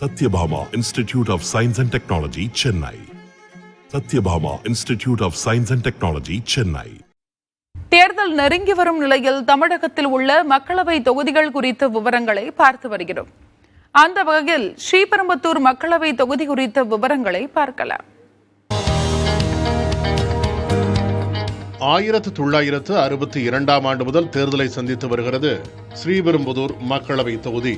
Satyabhama Institute of Science and Technology, Chennai. Satyabhama Institute of Science and Technology, Chennai. தேர்தல் நெருங்கி வரும் நிலையில் தமிழகத்தில் உள்ள மக்களவை தொகுதிகள் குறித்த விவரங்களை பார்த்து வருகிறோம். அந்த வகையில் ஸ்ரீபெரும்புதூர் மக்களவை தொகுதி குறித்த விவரங்களை பார்க்கலாம். 1962 ஆண்டு முதல் தேர்தலை சந்தித்து வருகிறது ஸ்ரீபெரும்புதூர் மக்களவை தொகுதி.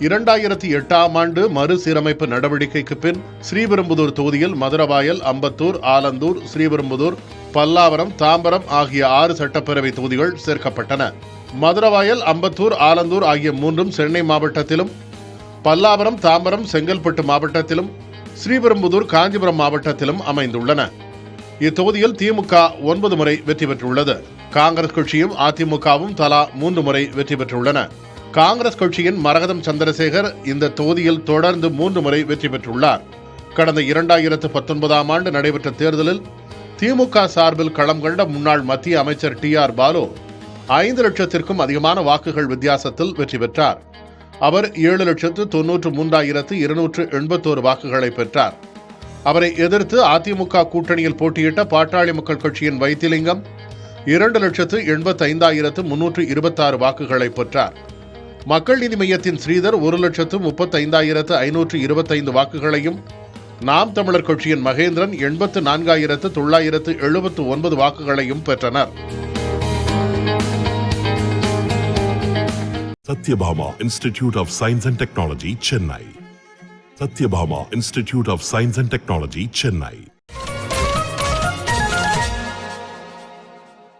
2008 ஆண்டு மறுசீரமைப்பு நடவடிக்கைக்கு பின் ஸ்ரீபெரும்புதூர் தொகுதியில் மதுரவாயல், அம்பத்தூர், ஆலந்தூர், ஸ்ரீபெரும்புதூர், பல்லாவரம், தாம்பரம் ஆகிய 6 சட்டப்பேரவை தொகுதிகள் சேர்க்கப்பட்டன. மதுரவாயல், அம்பத்தூர், ஆலந்தூர் ஆகிய 3ம் சென்னை மாவட்டத்திலும், பல்லாவரம், தாம்பரம், செங்கல்பட்டு மாவட்டத்திலும், ஸ்ரீபெரும்புதூர், காஞ்சிபுரம் மாவட்டத்திலும் அமைந்துள்ளன. இத்தொகுதியில் திமுக 9 முறை வெற்றி பெற்றுள்ளது. காங்கிரஸ் கட்சியும் அதிமுகவும் தலா 3 முறை வெற்றி பெற்றுள்ளன. காங்கிரஸ் கட்சியின் மரகதம் சந்திரசேகர் இந்த தொகுதியில் தொடர்ந்து 3 முறை வெற்றி பெற்றுள்ளார். கடந்த 2019 ஆண்டு நடைபெற்ற தேர்தலில் திமுக சார்பில் களம் கண்ட முன்னாள் மத்திய அமைச்சர் TR பாலு 5 லட்சத்திற்கும் அதிகமான வாக்குகள் வித்தியாசத்தில் வெற்றி பெற்றார். அவர் 7,93,281 வாக்குகளை பெற்றார். அவரை எதிர்த்து அதிமுக கூட்டணியில் போட்டியிட்ட பாட்டாளி மக்கள் கட்சியின் வைத்திலிங்கம் 2,85,326 வாக்குகளை பெற்றார். மக்கள் நீதி மையத்தின் ஸ்ரீதர் 1,35,525 வாக்குகளையும், நாம் தமிழர் கட்சியின் மகேந்திரன் 84,979 வாக்குகளையும் பெற்றனர். Satyabhama Institute of Science and Technology, Chennai. Satyabhama Institute of Science and Technology, Chennai.